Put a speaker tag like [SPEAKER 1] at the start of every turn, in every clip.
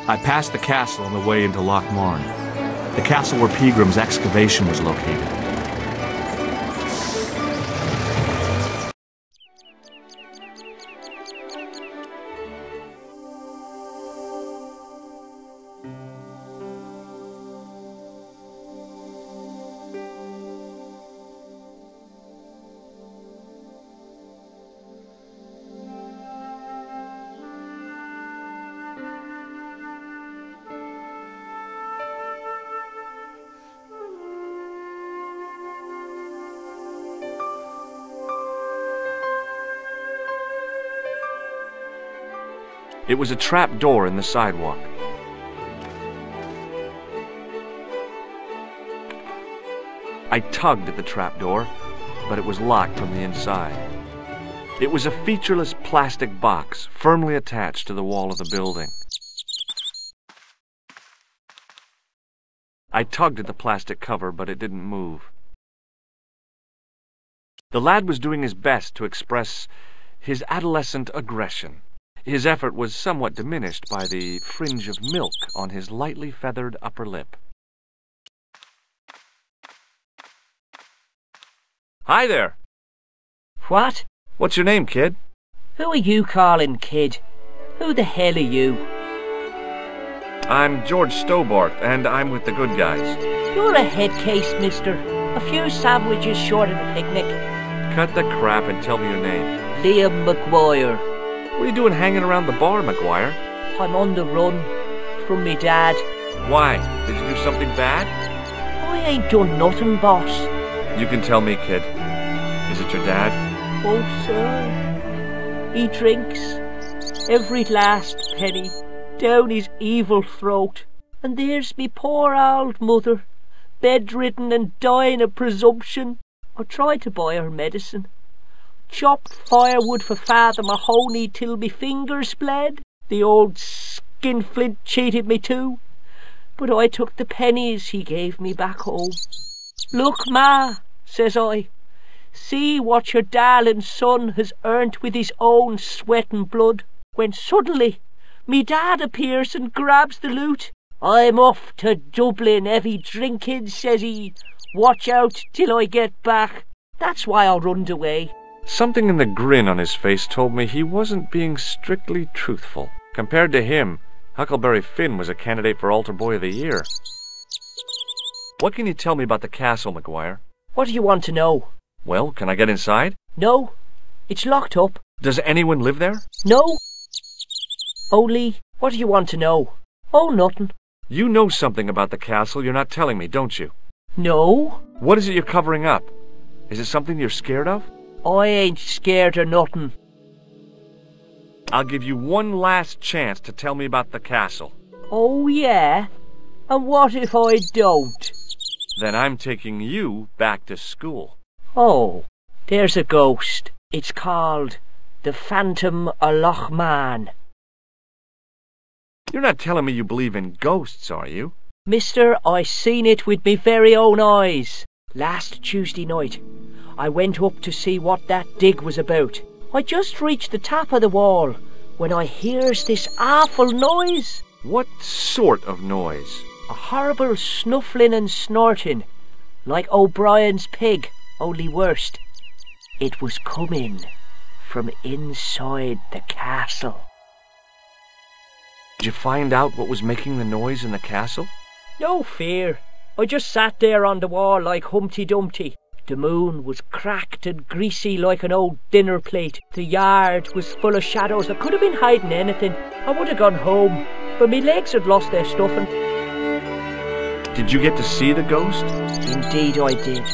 [SPEAKER 1] I passed the castle on the way into Loch Marne, the castle where Peagram's excavation was located.
[SPEAKER 2] It was a trap door in the sidewalk. I tugged at the trap door, but it was locked from the inside. It was a featureless plastic box firmly attached to the wall of the building. I tugged at the plastic cover, but it didn't move. The lad was doing his best to express his adolescent aggression. His effort was somewhat diminished by the fringe of milk on his lightly feathered upper lip. Hi there.
[SPEAKER 3] What?
[SPEAKER 2] What's your name, kid?
[SPEAKER 3] Who are you calling kid? Who the hell are you?
[SPEAKER 2] I'm George Stobart, and I'm with the good guys.
[SPEAKER 3] You're a head case, mister. A few sandwiches short of a picnic.
[SPEAKER 2] Cut the crap and tell me your name.
[SPEAKER 3] Liam McGuire.
[SPEAKER 2] What are you doing hanging around the bar, McGuire?
[SPEAKER 3] I'm on the run from me dad.
[SPEAKER 2] Why? Did you do something bad?
[SPEAKER 3] I ain't done nothing, boss.
[SPEAKER 2] You can tell me, kid. Is it your dad?
[SPEAKER 3] Oh, sir. He drinks every last penny down his evil throat. And there's me poor old mother, bedridden and dying of presumption. I tried to buy her medicine. Chopped firewood for Father Mahoney till me fingers bled. The old skinflint cheated me too. But I took the pennies he gave me back home. Look, Ma, says I, see what your darling son has earned with his own sweat and blood. When suddenly me dad appears and grabs the loot. I'm off to Dublin heavy drinking, says he. Watch out till I get back. That's why I runned away.
[SPEAKER 2] Something in the grin on his face told me he wasn't being strictly truthful. Compared to him, Huckleberry Finn was a candidate for Altar Boy of the Year. What can you tell me about the castle, McGuire?
[SPEAKER 3] What do you want to know?
[SPEAKER 2] Well, can I get inside?
[SPEAKER 3] No, it's locked up.
[SPEAKER 2] Does anyone live there?
[SPEAKER 3] No. Only, what do you want to know? Oh, nothing.
[SPEAKER 2] You know something about the castle you're not telling me, don't you?
[SPEAKER 3] No.
[SPEAKER 2] What is it you're covering up? Is it something you're scared of?
[SPEAKER 3] I ain't scared of nothing.
[SPEAKER 2] I'll give you one last chance to tell me about the castle.
[SPEAKER 3] Oh, yeah? And what if I don't?
[SPEAKER 2] Then I'm taking you back to school.
[SPEAKER 3] Oh, there's a ghost. It's called the Phantom of Loch Marne.
[SPEAKER 2] You're not telling me you believe in ghosts, are you?
[SPEAKER 3] Mister, I seen it with me very own eyes. Last Tuesday night, I went up to see what that dig was about. I just reached the top of the wall when I hears this awful noise.
[SPEAKER 2] What sort of noise?
[SPEAKER 3] A horrible snuffling and snorting, like O'Brien's pig, only worst. It was coming from inside the castle.
[SPEAKER 2] Did you find out what was making the noise in the castle?
[SPEAKER 3] No fear. I just sat there on the wall like Humpty Dumpty. The moon was cracked and greasy like an old dinner plate. The yard was full of shadows. I could have been hiding anything. I would have gone home, but me legs had lost their stuffing.
[SPEAKER 2] Did you get to see the ghost?
[SPEAKER 3] Indeed I did.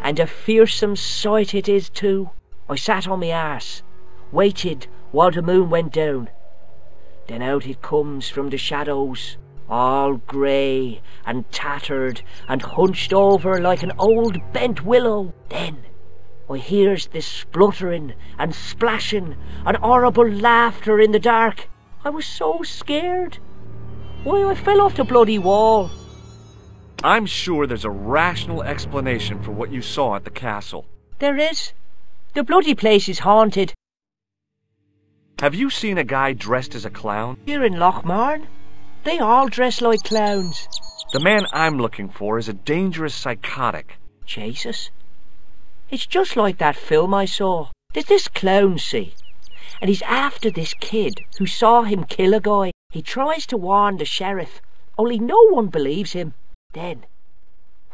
[SPEAKER 3] And a fearsome sight it is too. I sat on my arse, waited while the moon went down. Then out it comes from the shadows, all grey and tattered and hunched over like an old bent willow. Then I hears this spluttering and splashing and horrible laughter in the dark. I was so scared. Why, I fell off the bloody wall.
[SPEAKER 2] I'm sure there's a rational explanation for what you saw at the castle.
[SPEAKER 3] There is. The bloody place is haunted.
[SPEAKER 2] Have you seen a guy dressed as a clown?
[SPEAKER 3] Here in Loch Marne? They all dress like clowns.
[SPEAKER 2] The man I'm looking for is a dangerous psychotic.
[SPEAKER 3] Jesus. It's just like that film I saw. There's this clown, see? And he's after this kid who saw him kill a guy. He tries to warn the sheriff, only no one believes him. Then,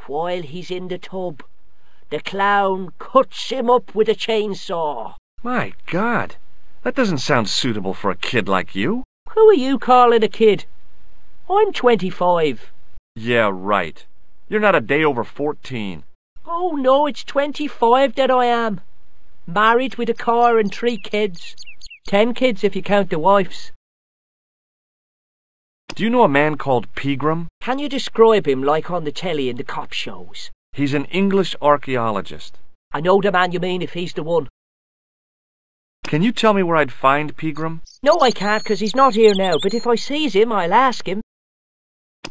[SPEAKER 3] while he's in the tub, the clown cuts him up with a chainsaw.
[SPEAKER 2] My God, that doesn't sound suitable for a kid like you.
[SPEAKER 3] Who are you calling a kid? I'm 25.
[SPEAKER 2] Yeah, right. You're not a day over 14.
[SPEAKER 3] Oh no, it's 25 that I am. Married with a car and 3 kids. 10 kids if you count the wives.
[SPEAKER 2] Do you know a man called Pegram?
[SPEAKER 3] Can you describe him like on the telly in the cop shows?
[SPEAKER 2] He's an English archaeologist.
[SPEAKER 3] I know the man you mean if he's the one.
[SPEAKER 2] Can you tell me where I'd find Pegram?
[SPEAKER 3] No, I can't, 'cause he's not here now, but if I sees him, I'll ask him.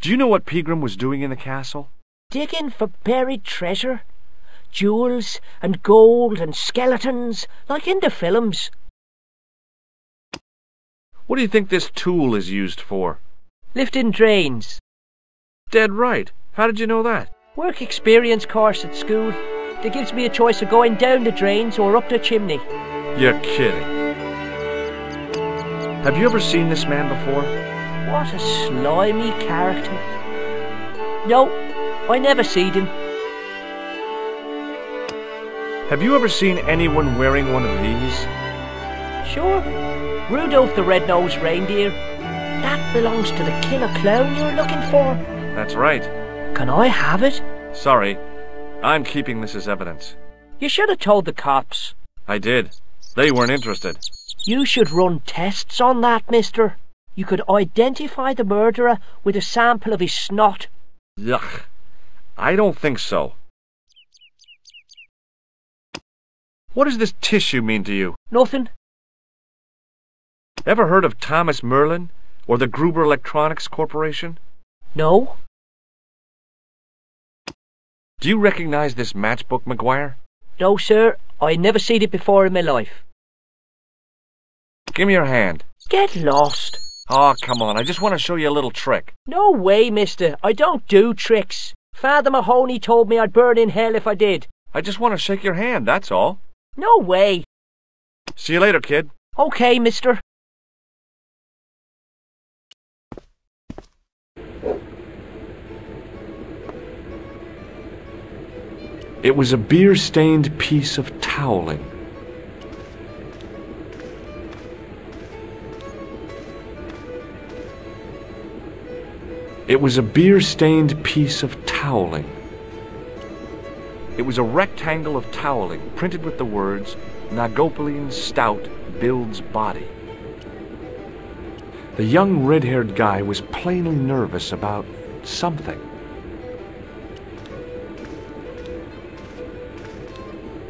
[SPEAKER 2] Do you know what Pegram was doing in the castle?
[SPEAKER 3] Digging for buried treasure. Jewels and gold and skeletons, like in the films.
[SPEAKER 2] What do you think this tool is used for?
[SPEAKER 3] Lifting drains.
[SPEAKER 2] Dead right. How did you know that?
[SPEAKER 3] Work experience course at school. That gives me a choice of going down the drains or up the chimney.
[SPEAKER 2] You're kidding. Have you ever seen this man before?
[SPEAKER 3] What a slimy character. No, I never seed him.
[SPEAKER 2] Have you ever seen anyone wearing one of these?
[SPEAKER 3] Sure. Rudolph the Red-Nosed Reindeer. That belongs to the killer clown you're looking for.
[SPEAKER 2] That's right.
[SPEAKER 3] Can I have it?
[SPEAKER 2] Sorry, I'm keeping this as evidence.
[SPEAKER 3] You should have told the cops.
[SPEAKER 2] I did. They weren't interested.
[SPEAKER 3] You should run tests on that, mister. You could identify the murderer with a sample of his snot.
[SPEAKER 2] Yuck. I don't think so. What does this tissue mean to you?
[SPEAKER 3] Nothing.
[SPEAKER 2] Ever heard of Thomas Merlin or the Gruber Electronics Corporation?
[SPEAKER 3] No.
[SPEAKER 2] Do you recognize this matchbook, McGuire?
[SPEAKER 3] No, sir. I never seen it before in my life.
[SPEAKER 2] Give me your hand.
[SPEAKER 3] Get lost.
[SPEAKER 2] Oh, come on. I just want to show you a little trick.
[SPEAKER 3] No way, mister. I don't do tricks. Father Mahoney told me I'd burn in hell if I did.
[SPEAKER 2] I just want to shake your hand, that's all.
[SPEAKER 3] No way.
[SPEAKER 2] See you later, kid.
[SPEAKER 3] Okay, mister.
[SPEAKER 1] It was a beer-stained piece of toweling. It was a beer-stained piece of toweling.
[SPEAKER 2] It was a rectangle of toweling printed with the words, Nagopolian Stout builds body.
[SPEAKER 1] The young red-haired guy was plainly nervous about something.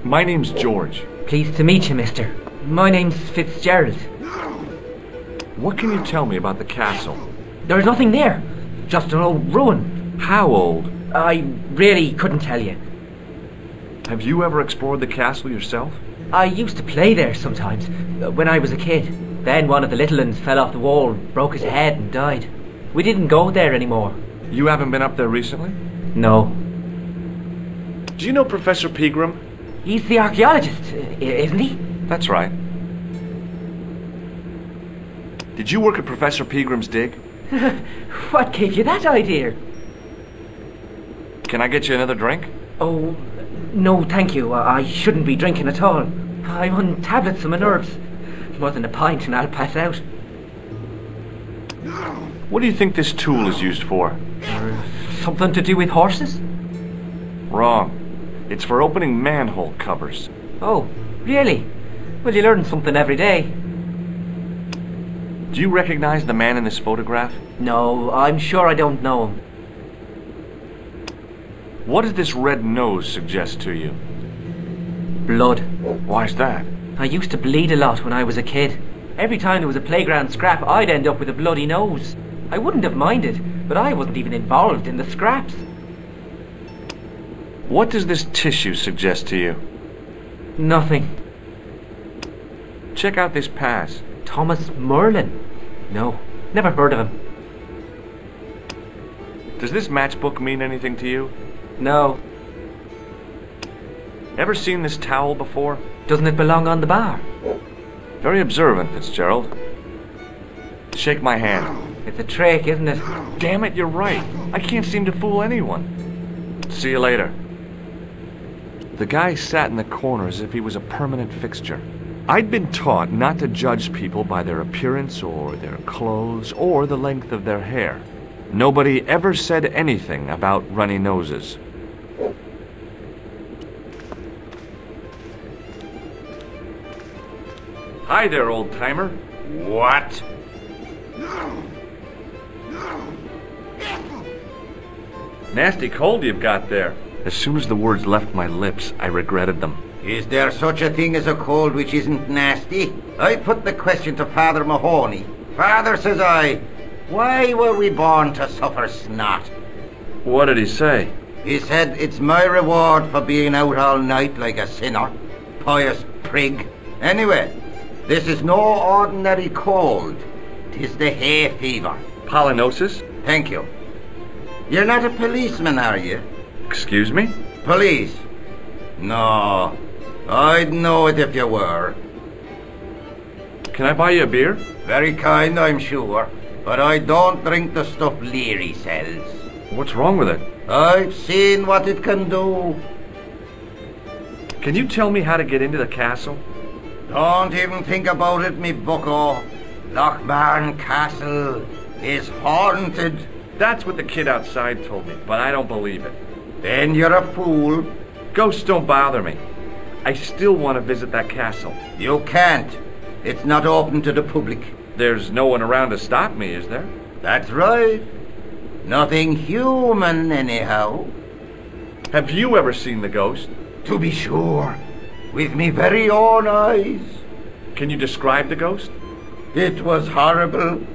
[SPEAKER 2] My name's George.
[SPEAKER 3] Pleased to meet you, mister. My name's Fitzgerald.
[SPEAKER 2] What can you tell me about the castle?
[SPEAKER 3] There's nothing there. Just an old ruin.
[SPEAKER 2] How old?
[SPEAKER 3] I really couldn't tell you.
[SPEAKER 2] Have you ever explored the castle yourself?
[SPEAKER 3] I used to play there sometimes, when I was a kid. Then one of the little ones fell off the wall, broke his head and died. We didn't go there anymore.
[SPEAKER 2] You haven't been up there recently?
[SPEAKER 3] No.
[SPEAKER 2] Do you know Professor Pegram?
[SPEAKER 3] He's the archaeologist, isn't he?
[SPEAKER 2] That's right. Did you work at Professor Pegram's dig?
[SPEAKER 3] What gave you that idea?
[SPEAKER 2] Can I get you another drink?
[SPEAKER 3] Oh, no thank you. I shouldn't be drinking at all. I'm on tablets for my nerves. More than a pint and I'll pass out.
[SPEAKER 2] What do you think this tool is used for?
[SPEAKER 3] Something to do with horses?
[SPEAKER 2] Wrong. It's for opening manhole covers.
[SPEAKER 3] Oh, really? Well, you learn something every day.
[SPEAKER 2] Do you recognize the man in this photograph?
[SPEAKER 3] No, I'm sure I don't know him.
[SPEAKER 2] What does this red nose suggest to you?
[SPEAKER 3] Blood.
[SPEAKER 2] Why's that?
[SPEAKER 3] I used to bleed a lot when I was a kid. Every time there was a playground scrap, I'd end up with a bloody nose. I wouldn't have minded, but I wasn't even involved in the scraps.
[SPEAKER 2] What does this tissue suggest to you?
[SPEAKER 3] Nothing.
[SPEAKER 2] Check out this pass.
[SPEAKER 3] Thomas Merlin? No, never heard of him.
[SPEAKER 2] Does this matchbook mean anything to you?
[SPEAKER 4] No.
[SPEAKER 2] Ever seen this towel before?
[SPEAKER 4] Doesn't it belong on the bar?
[SPEAKER 2] Very observant, Fitzgerald. Shake my hand.
[SPEAKER 4] It's a trick, isn't it?
[SPEAKER 2] Damn it, you're right. I can't seem to fool anyone. See you later. The guy sat in the corner as if he was a permanent fixture. I'd been taught not to judge people by their appearance or their clothes or the length of their hair. Nobody ever said anything about runny noses. Hi there, old-timer.
[SPEAKER 5] What?
[SPEAKER 2] Nasty cold you've got there. As soon as the words left my lips, I regretted them.
[SPEAKER 5] Is there such a thing as a cold which isn't nasty? I put the question to Father Mahoney. Father, says I, why were we born to suffer snot?
[SPEAKER 2] What did he say?
[SPEAKER 5] He said, it's my reward for being out all night like a sinner. Pious prig. Anyway, this is no ordinary cold. 'Tis the hay fever.
[SPEAKER 2] Pollinosis?
[SPEAKER 5] Thank you. You're not a policeman, are you?
[SPEAKER 2] Excuse me?
[SPEAKER 5] Police? No. I'd know it if you were.
[SPEAKER 2] Can I buy you a beer?
[SPEAKER 5] Very kind, I'm sure. But I don't drink the stuff Leary sells.
[SPEAKER 2] What's wrong with it?
[SPEAKER 5] I've seen what it can do.
[SPEAKER 2] Can you tell me how to get into the castle?
[SPEAKER 5] Don't even think about it, me bucko. Lochmarn Castle is haunted.
[SPEAKER 2] That's what the kid outside told me, but I don't believe it.
[SPEAKER 5] Then you're a fool.
[SPEAKER 2] Ghosts don't bother me. I still want to visit that castle.
[SPEAKER 5] You can't. It's not open to the public.
[SPEAKER 2] There's no one around to stop me, is there?
[SPEAKER 5] That's right. Nothing human, anyhow.
[SPEAKER 2] Have you ever seen the ghost?
[SPEAKER 5] To be sure. With me very own eyes.
[SPEAKER 2] Can you describe the ghost?
[SPEAKER 5] It was horrible.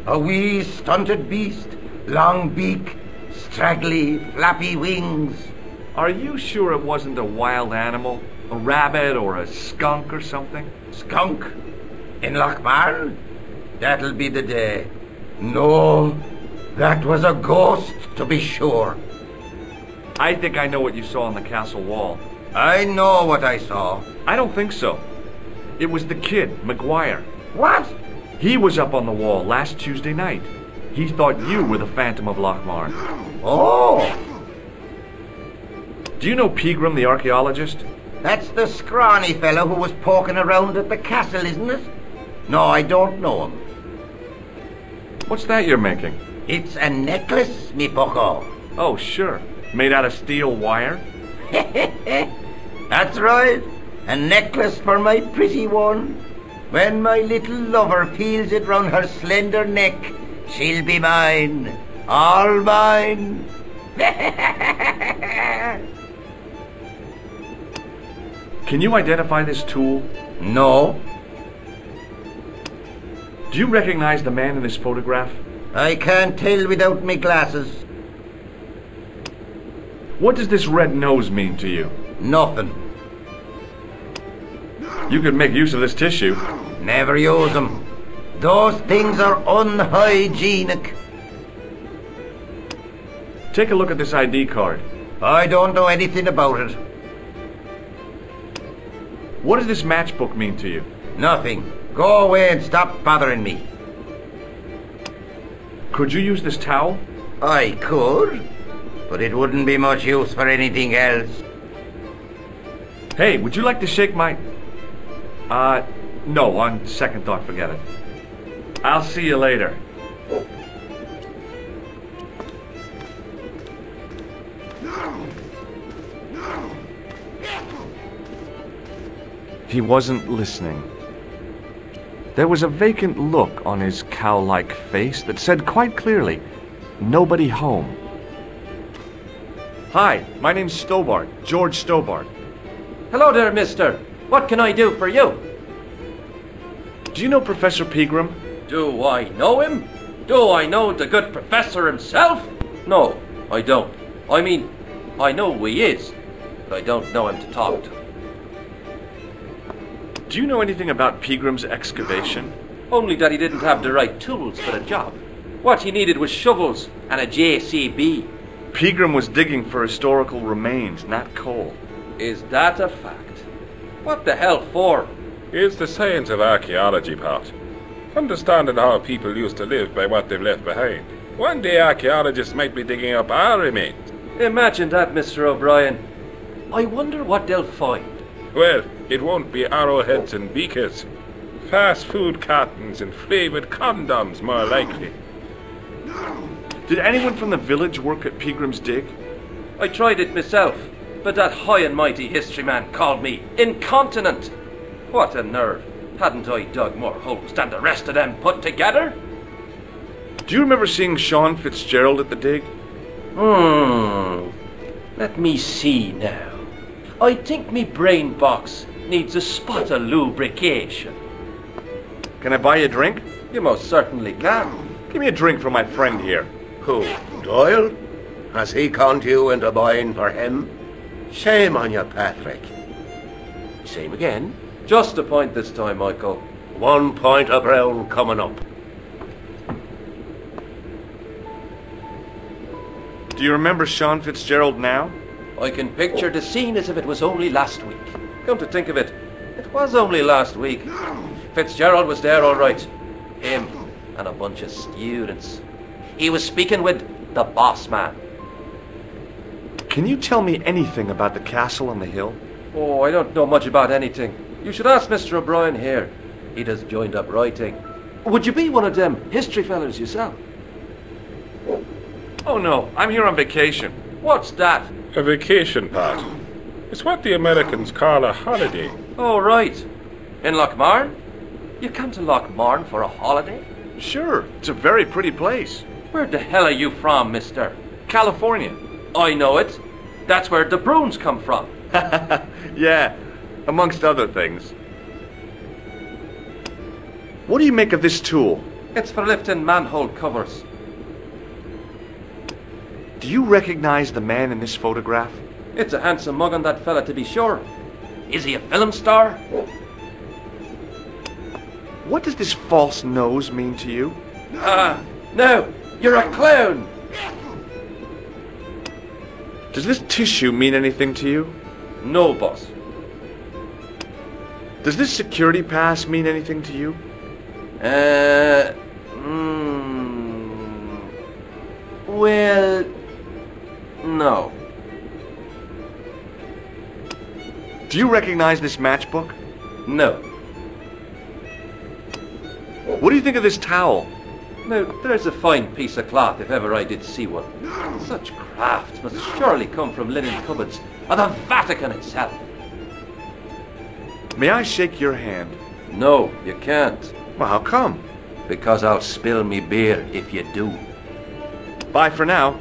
[SPEAKER 5] A wee stunted beast, long beak, straggly, flappy wings.
[SPEAKER 2] Are you sure it wasn't a wild animal? A rabbit or a skunk or something?
[SPEAKER 5] Skunk? In Lochmarn? That'll be the day. No, that was a ghost, to be sure.
[SPEAKER 2] I think I know what you saw on the castle wall.
[SPEAKER 5] I know what I saw.
[SPEAKER 2] I don't think so. It was the kid, McGuire.
[SPEAKER 5] What?
[SPEAKER 2] He was up on the wall last Tuesday night. He thought you were the Phantom of Lochmarn.
[SPEAKER 5] Oh!
[SPEAKER 2] Do you know Pegram, the archaeologist?
[SPEAKER 5] That's the scrawny fellow who was poking around at the castle, isn't it? No, I don't know him.
[SPEAKER 2] What's that you're making?
[SPEAKER 5] It's a necklace, me bucko.
[SPEAKER 2] Oh, sure. Made out of steel wire?
[SPEAKER 5] That's right. A necklace for my pretty one. When my little lover feels it round her slender neck, she'll be mine. All mine.
[SPEAKER 2] Can you identify this tool?
[SPEAKER 5] No.
[SPEAKER 2] Do you recognize the man in this photograph?
[SPEAKER 5] I can't tell without me glasses.
[SPEAKER 2] What does this red nose mean to you?
[SPEAKER 5] Nothing.
[SPEAKER 2] You could make use of this tissue.
[SPEAKER 5] Never use them. Those things are unhygienic.
[SPEAKER 2] Take a look at this ID card.
[SPEAKER 5] I don't know anything about it.
[SPEAKER 2] What does this matchbook mean to you?
[SPEAKER 5] Nothing. Go away and stop bothering me.
[SPEAKER 2] Could you use this towel?
[SPEAKER 5] I could, but it wouldn't be much use for anything else.
[SPEAKER 2] Hey, would you like to shake my... no, on second thought, forget it. I'll see you later. He wasn't listening. There was a vacant look on his cow-like face that said quite clearly, nobody home. Hi, my name's Stobart, George Stobart.
[SPEAKER 4] Hello there, mister. What can I do for you?
[SPEAKER 2] Do you know Professor Pegram?
[SPEAKER 4] Do I know him? Do I know the good professor himself? No, I don't. I mean, I know who he is, but I don't know him to talk to.
[SPEAKER 2] Do you know anything about Pegram's excavation?
[SPEAKER 4] Only that he didn't have the right tools for the job. What he needed was shovels and a JCB.
[SPEAKER 2] Pegram was digging for historical remains, not coal.
[SPEAKER 4] Is that a fact? What the hell for?
[SPEAKER 6] It's the science of archaeology, Pat. Understanding how people used to live by what they've left behind. One day archaeologists might be digging up our remains.
[SPEAKER 4] Imagine that, Mr. O'Brien. I wonder what they'll find.
[SPEAKER 6] Well, it won't be arrowheads and beakers. Fast food cartons and flavoured condoms, more likely.
[SPEAKER 2] Did anyone from the village work at Pegram's dig?
[SPEAKER 4] I tried it myself, but that high and mighty history man called me incontinent. What a nerve. Hadn't I dug more holes than the rest of them put together?
[SPEAKER 2] Do you remember seeing Sean Fitzgerald at the dig?
[SPEAKER 4] Let me see now. I think me brain box needs a spot of lubrication.
[SPEAKER 2] Can I buy you a drink?
[SPEAKER 4] You most certainly can.
[SPEAKER 2] Give me a drink for my friend here.
[SPEAKER 5] Who? Doyle? Has he conned you into buying for him? Shame on you, Patrick. Same again.
[SPEAKER 4] Just a point this time, Michael.
[SPEAKER 5] 1 point of brown coming up.
[SPEAKER 2] Do you remember Sean Fitzgerald now?
[SPEAKER 4] I can picture the scene as if it was only last week. Come to think of it, it was only last week. Fitzgerald was there all right. Him and a bunch of students. He was speaking with the boss man.
[SPEAKER 2] Can you tell me anything about the castle on the hill?
[SPEAKER 4] Oh, I don't know much about anything. You should ask Mr. O'Brien here. He does joined up writing. Would you be one of them history fellas yourself?
[SPEAKER 2] Oh no, I'm here on vacation.
[SPEAKER 4] What's that?
[SPEAKER 6] A vacation, Pat. It's what the Americans call a holiday.
[SPEAKER 4] Oh, right. In Lochmarn? You come to Lochmarn for a holiday?
[SPEAKER 2] Sure, it's a very pretty place.
[SPEAKER 4] Where the hell are you from, mister?
[SPEAKER 2] California.
[SPEAKER 4] I know it. That's where the Bruins come from.
[SPEAKER 2] Yeah, amongst other things. What do you make of this tool?
[SPEAKER 4] It's for lifting manhole covers.
[SPEAKER 2] Do you recognize the man in this photograph?
[SPEAKER 4] It's a handsome mug on that fella, to be sure. Is he a film star?
[SPEAKER 2] What does this false nose mean to you?
[SPEAKER 4] No, you're a clown.
[SPEAKER 2] Does this tissue mean anything to you?
[SPEAKER 4] No, boss.
[SPEAKER 2] Does this security pass mean anything to you?
[SPEAKER 4] Well, no.
[SPEAKER 2] Do you recognize this matchbook?
[SPEAKER 4] No.
[SPEAKER 2] What do you think of this towel?
[SPEAKER 4] Now, there's a fine piece of cloth if ever I did see one. Such craft must surely come from linen cupboards of the Vatican itself.
[SPEAKER 2] May I shake your hand?
[SPEAKER 4] No, you can't.
[SPEAKER 2] Well, how come?
[SPEAKER 4] Because I'll spill me beer if you do.
[SPEAKER 2] Bye for now.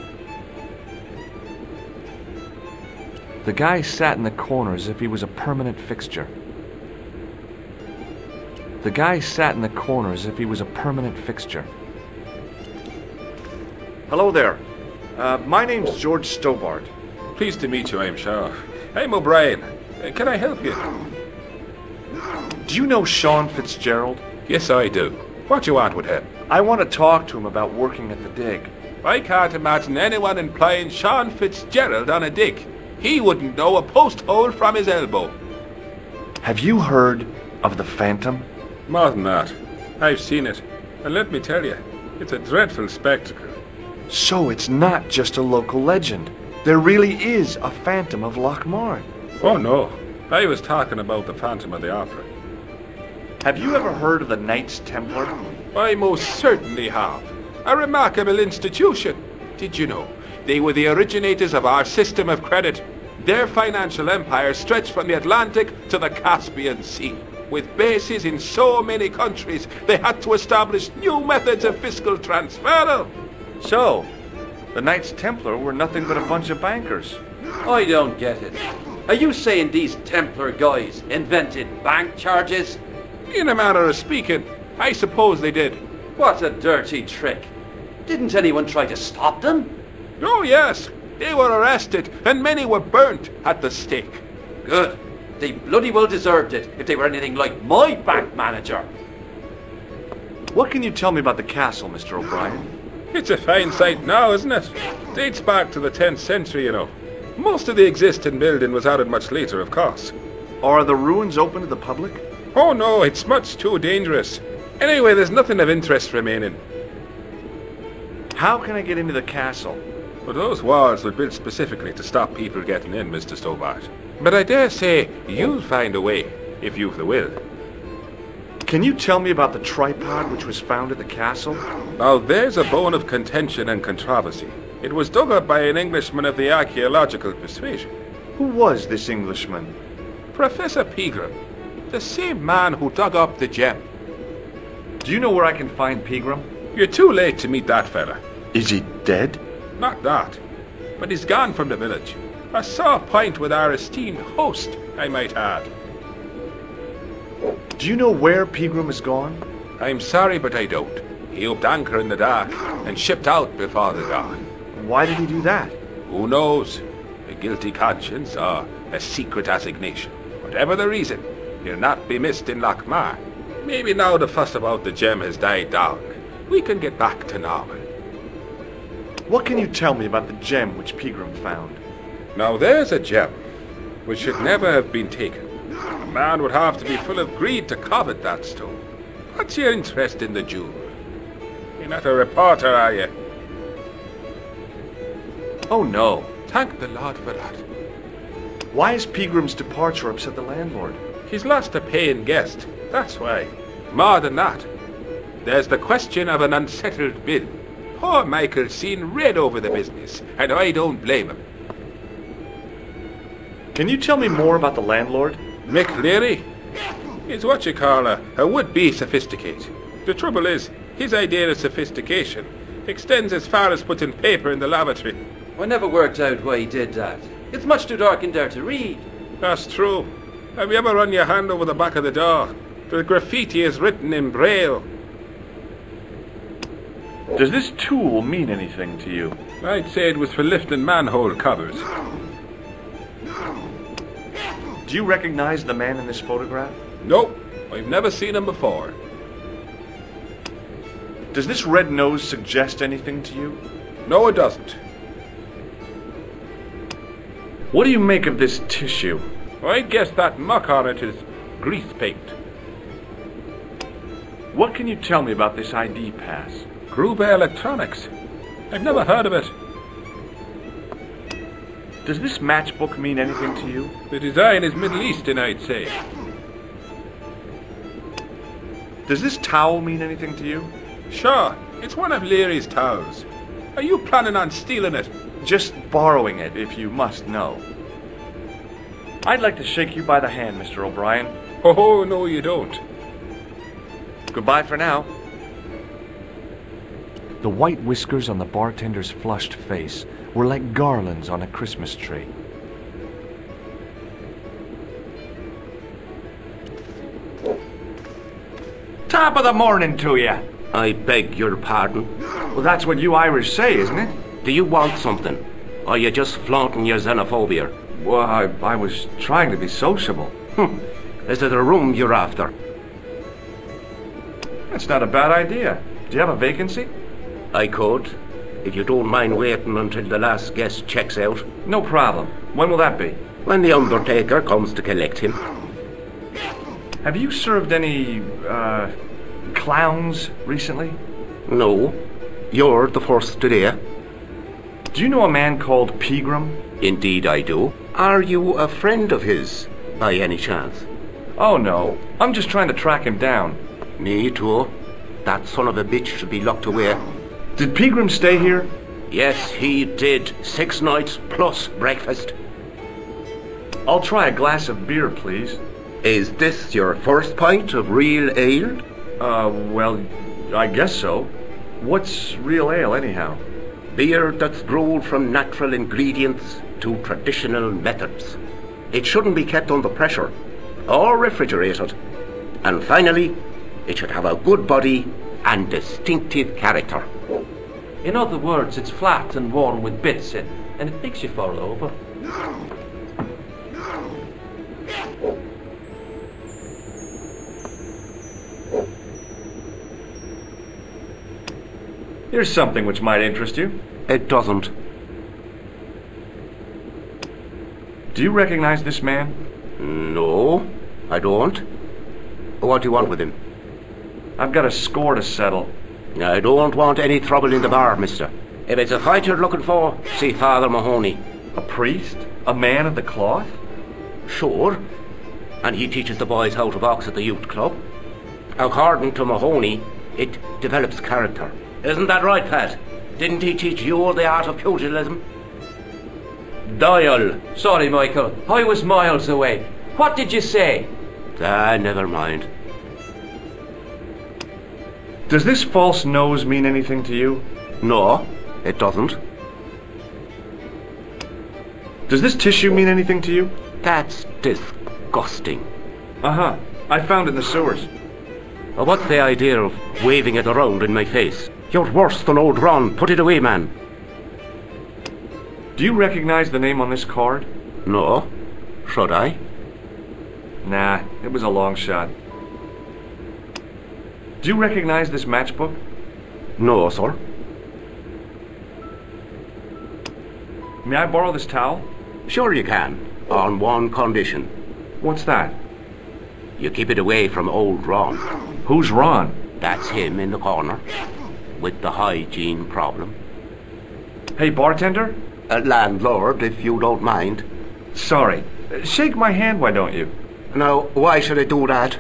[SPEAKER 2] The guy sat in the corner as if he was a permanent fixture. The guy sat in the corner as if he was a permanent fixture. Hello there. My name's George Stobart.
[SPEAKER 6] Pleased to meet you, I'm sure. I'm O'Brien. Can I help you?
[SPEAKER 2] Do you know Sean Fitzgerald?
[SPEAKER 6] Yes, I do. What you want with him?
[SPEAKER 2] I want to talk to him about working at the dig.
[SPEAKER 6] I can't imagine anyone employing Sean Fitzgerald on a dig. He wouldn't know a post hole from his elbow.
[SPEAKER 2] Have you heard of the Phantom?
[SPEAKER 6] More than that. I've seen it. And let me tell you, it's a dreadful spectacle.
[SPEAKER 2] So it's not just a local legend. There really is a Phantom of Lochmarn.
[SPEAKER 6] Oh no, I was talking about the Phantom of the Opera.
[SPEAKER 2] Have you ever heard of the Knights Templar?
[SPEAKER 6] I most certainly have. A remarkable institution. Did you know? They were the originators of our system of credit. Their financial empire stretched from the Atlantic to the Caspian Sea. With bases in so many countries, they had to establish new methods of fiscal transfer.
[SPEAKER 2] So, the Knights Templar were nothing but a bunch of bankers.
[SPEAKER 4] I don't get it. Are you saying these Templar guys invented bank charges?
[SPEAKER 6] In a manner of speaking, I suppose they did.
[SPEAKER 4] What a dirty trick. Didn't anyone try to stop them?
[SPEAKER 6] Oh yes, they were arrested and many were burnt at the stake.
[SPEAKER 4] Good. They bloody well deserved it if they were anything like my bank manager.
[SPEAKER 2] What can you tell me about the castle, Mr. O'Brien?
[SPEAKER 6] It's a fine sight now, isn't it? Dates back to the 10th century, you know. Most of the existing building was added much later, of course.
[SPEAKER 2] Are the ruins open to the public?
[SPEAKER 6] Oh no, it's much too dangerous. Anyway, there's nothing of interest remaining.
[SPEAKER 2] How can I get into the castle?
[SPEAKER 6] But those walls were built specifically to stop people getting in, Mr. Stobart. But I dare say you'll find a way, if you've the will.
[SPEAKER 2] Can you tell me about the tripod which was found at the castle?
[SPEAKER 6] Now there's a bone of contention and controversy. It was dug up by an Englishman of the archaeological persuasion.
[SPEAKER 2] Who was this Englishman?
[SPEAKER 6] Professor Pegram, the same man who dug up the gem.
[SPEAKER 2] Do you know where I can find Pegram?
[SPEAKER 6] You're too late to meet that fella.
[SPEAKER 2] Is he dead?
[SPEAKER 6] Not that, but he's gone from the village. A sore point with our esteemed host, I might add.
[SPEAKER 2] Do you know where Pegram is gone?
[SPEAKER 6] I'm sorry, but I don't. He upped anchor in the dark and shipped out before the dawn.
[SPEAKER 2] Why did he do that?
[SPEAKER 6] Who knows? A guilty conscience or a secret assignation. Whatever the reason, he'll not be missed in Lochmar. Maybe now the fuss about the gem has died down, we can get back to normal.
[SPEAKER 2] What can you tell me about the gem which Pegram found?
[SPEAKER 6] Now there's a gem which should never have been taken. A man would have to be full of greed to covet that stone. What's your interest in the jewel? You're not a reporter, are you?
[SPEAKER 2] Oh no.
[SPEAKER 6] Thank the Lord for that.
[SPEAKER 2] Why has Pegram's departure upset the landlord?
[SPEAKER 6] He's lost a paying guest, that's why. More than that, there's the question of an unsettled bill. Poor Michael's seen red over the business, and I don't blame him.
[SPEAKER 2] Can you tell me more about the landlord?
[SPEAKER 6] Mick Leary? He's what you call a would-be sophisticate. The trouble is, his idea of sophistication extends as far as putting paper in the lavatory.
[SPEAKER 4] I never worked out why he did that. It's much too dark in there to read.
[SPEAKER 6] That's true. Have you ever run your hand over the back of the door? The graffiti is written in Braille.
[SPEAKER 2] Does this tool mean anything to you?
[SPEAKER 6] I'd say it was for lifting manhole covers.
[SPEAKER 2] Do you recognize the man in this photograph?
[SPEAKER 6] Nope, I've never seen him before.
[SPEAKER 2] Does this red nose suggest anything to you?
[SPEAKER 6] No, it doesn't.
[SPEAKER 2] What do you make of this tissue?
[SPEAKER 6] I'd guess that muck on it is grease paint.
[SPEAKER 2] What can you tell me about this ID pass?
[SPEAKER 6] Gruber Electronics. I've never heard of it.
[SPEAKER 2] Does this matchbook mean anything to you?
[SPEAKER 6] The design is Middle Eastern, I'd say.
[SPEAKER 2] Does this towel mean anything to you?
[SPEAKER 6] Sure, it's one of Leary's towels. Are you planning on stealing it?
[SPEAKER 2] Just borrowing it, if you must know. I'd like to shake you by the hand, Mr. O'Brien.
[SPEAKER 6] Oh, no you don't.
[SPEAKER 2] Goodbye for now.
[SPEAKER 1] The white whiskers on the bartender's flushed face were like garlands on a Christmas tree.
[SPEAKER 5] Top of the morning to you.
[SPEAKER 7] I beg your pardon.
[SPEAKER 5] Well, that's what you Irish say, isn't it?
[SPEAKER 7] Do you want something? Or are you just flaunting your xenophobia?
[SPEAKER 5] Well, I was trying to be sociable.
[SPEAKER 7] Is it a room you're after?
[SPEAKER 5] That's not a bad idea. Do you have a vacancy?
[SPEAKER 7] I could, if you don't mind waiting until the last guest checks out.
[SPEAKER 5] No problem. When will that be?
[SPEAKER 7] When the undertaker comes to collect him.
[SPEAKER 5] Have you served any, clowns recently?
[SPEAKER 7] No. You're the first today.
[SPEAKER 5] Do you know a man called Pegram?
[SPEAKER 7] Indeed I do. Are you a friend of his, by any chance?
[SPEAKER 5] Oh no, I'm just trying to track him down.
[SPEAKER 7] Me too. That son of a bitch should be locked away.
[SPEAKER 5] Did Pegram stay here?
[SPEAKER 7] Yes, he did. 6 nights plus breakfast.
[SPEAKER 5] I'll try a glass of beer, please.
[SPEAKER 7] Is this your first pint of real ale?
[SPEAKER 5] Well, I guess so. What's real ale, anyhow?
[SPEAKER 7] Beer that's brewed from natural ingredients to traditional methods. It shouldn't be kept under pressure or refrigerated. And finally, it should have a good body and distinctive character.
[SPEAKER 4] In other words, it's flat and worn with bits in, and it makes you fall over.
[SPEAKER 2] Here's something which might interest you.
[SPEAKER 7] It doesn't.
[SPEAKER 2] Do you recognize this man?
[SPEAKER 7] No, I don't. What do you want with him?
[SPEAKER 2] I've got a score to settle.
[SPEAKER 7] I don't want any trouble in the bar, mister. If it's a fight you're looking for, see Father Mahoney.
[SPEAKER 2] A priest? A man of the cloth?
[SPEAKER 7] Sure. And he teaches the boys how to box at the youth club. According to Mahoney, it develops character. Isn't that right, Pat? Didn't he teach you the art of pugilism? Dial.
[SPEAKER 4] Sorry, Michael. I was miles away. What did you say?
[SPEAKER 7] Never mind.
[SPEAKER 2] Does this false nose mean anything to you?
[SPEAKER 7] No, it doesn't.
[SPEAKER 2] Does this tissue mean anything to you?
[SPEAKER 7] That's disgusting.
[SPEAKER 2] Uh-huh. I found it in the sewers.
[SPEAKER 7] What's the idea of waving it around in my face? You're worse than old Ron. Put it away, man.
[SPEAKER 2] Do you recognize the name on this card?
[SPEAKER 7] No. Should I?
[SPEAKER 2] Nah, it was a long shot. Do you recognize this matchbook?
[SPEAKER 7] No, sir.
[SPEAKER 2] May I borrow this towel?
[SPEAKER 7] Sure you can, on one condition.
[SPEAKER 2] What's that?
[SPEAKER 7] You keep it away from old Ron.
[SPEAKER 2] Who's Ron?
[SPEAKER 7] That's him in the corner, with the hygiene problem.
[SPEAKER 2] Hey, bartender?
[SPEAKER 7] Landlord, if you don't mind.
[SPEAKER 2] Sorry. Shake my hand, why don't you?
[SPEAKER 7] Now, why should I do that?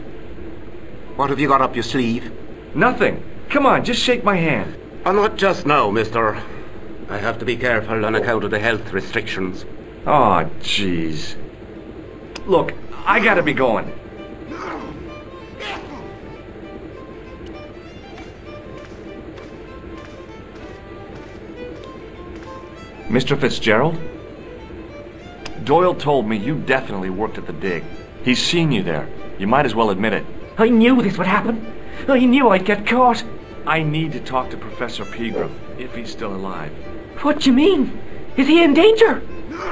[SPEAKER 7] What have you got up your sleeve?
[SPEAKER 2] Nothing. Come on, just shake my hand.
[SPEAKER 7] Not just now, mister. I have to be careful on account of the health restrictions.
[SPEAKER 2] Aw, jeez. Look, I gotta be going. Mr. Fitzgerald? Doyle told me you definitely worked at the dig. He's seen you there. You might as well admit it.
[SPEAKER 3] I knew this would happen. I knew I'd get caught.
[SPEAKER 2] I need to talk to Professor Pegram, if he's still alive.
[SPEAKER 3] What do you mean? Is he in danger?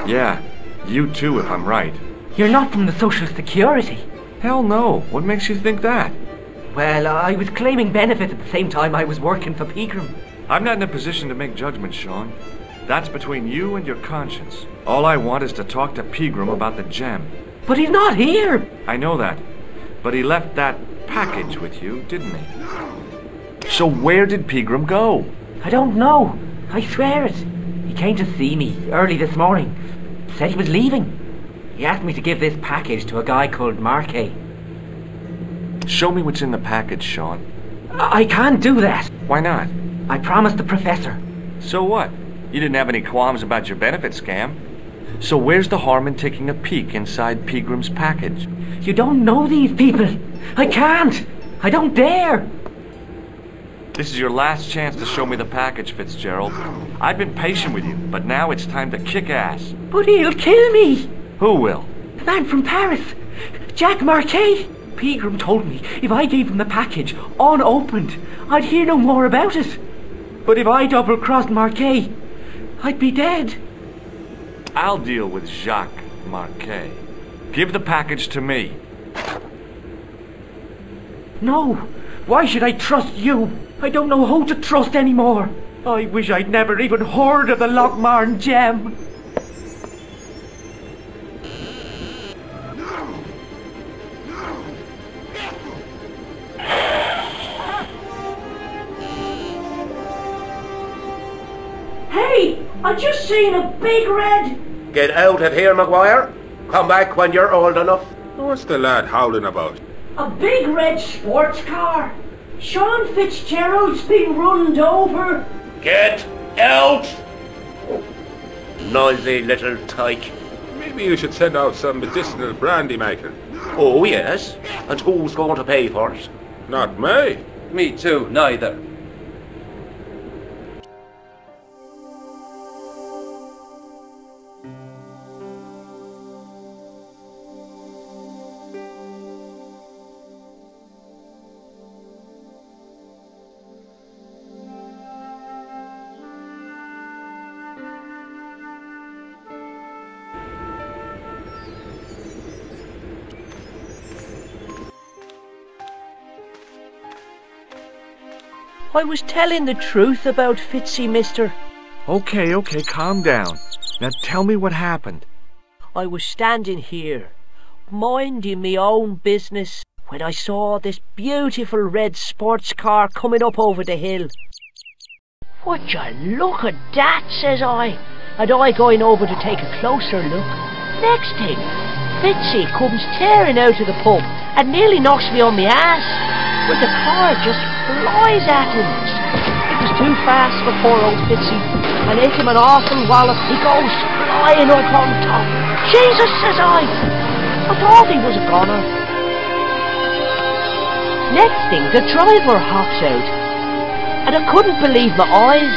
[SPEAKER 2] Yeah, you too, if I'm right.
[SPEAKER 3] You're not from the Social Security.
[SPEAKER 2] Hell no. What makes you think that?
[SPEAKER 3] Well, I was claiming benefits at the same time I was working for Pegram.
[SPEAKER 2] I'm not in a position to make judgments, Sean. That's between you and your conscience. All I want is to talk to Pegram about the gem.
[SPEAKER 3] But he's not here.
[SPEAKER 2] I know that. But he left that package with you, didn't he? So where did Pegram go?
[SPEAKER 3] I don't know. I swear it. He came to see me early this morning. Said he was leaving. He asked me to give this package to a guy called Marquet.
[SPEAKER 2] Show me what's in the package, Sean.
[SPEAKER 3] I can't do that.
[SPEAKER 2] Why not?
[SPEAKER 3] I promised the professor.
[SPEAKER 2] So what? You didn't have any qualms about your benefit scam. So where's the harm in taking a peek inside Pegram's package?
[SPEAKER 3] You don't know these people. I can't. I don't dare.
[SPEAKER 2] This is your last chance to show me the package, Fitzgerald. I've been patient with you, but now it's time to kick ass.
[SPEAKER 3] But he'll kill me.
[SPEAKER 2] Who will?
[SPEAKER 3] The man from Paris. Jack Marquet. Pegram told me if I gave him the package unopened, I'd hear no more about it. But if I double-crossed Marquet, I'd be dead.
[SPEAKER 2] I'll deal with Jacques Marquet. Give the package to me.
[SPEAKER 3] No. Why should I trust you? I don't know who to trust anymore. I wish I'd never even heard of the Lochmarn gem. Hey! I just seen a big red...
[SPEAKER 7] Get out of here, Maguire. Come back when you're old enough.
[SPEAKER 6] What's the lad howling about?
[SPEAKER 3] A big red sports car. Sean Fitzgerald's been runned over.
[SPEAKER 7] Get out! Noisy little tyke.
[SPEAKER 6] Maybe you should send out some medicinal brandy, Michael.
[SPEAKER 7] Oh, yes. And who's going to pay for it?
[SPEAKER 6] Not me.
[SPEAKER 4] Me too, neither.
[SPEAKER 3] I was telling the truth about Fitzy, mister.
[SPEAKER 2] Okay, calm down. Now tell me what happened.
[SPEAKER 3] I was standing here, minding me own business, when I saw this beautiful red sports car coming up over the hill. "Would you look at that?" says I, and I going over to take a closer look. Next thing, Fitzy comes tearing out of the pub and nearly knocks me on my ass, but the car just flies at him. It was too fast for poor old Fitzy, and hit him an awful wallop. He goes flying up on top. "Jesus," says I thought he was a goner. Next thing, the driver hops out, and I couldn't believe my eyes.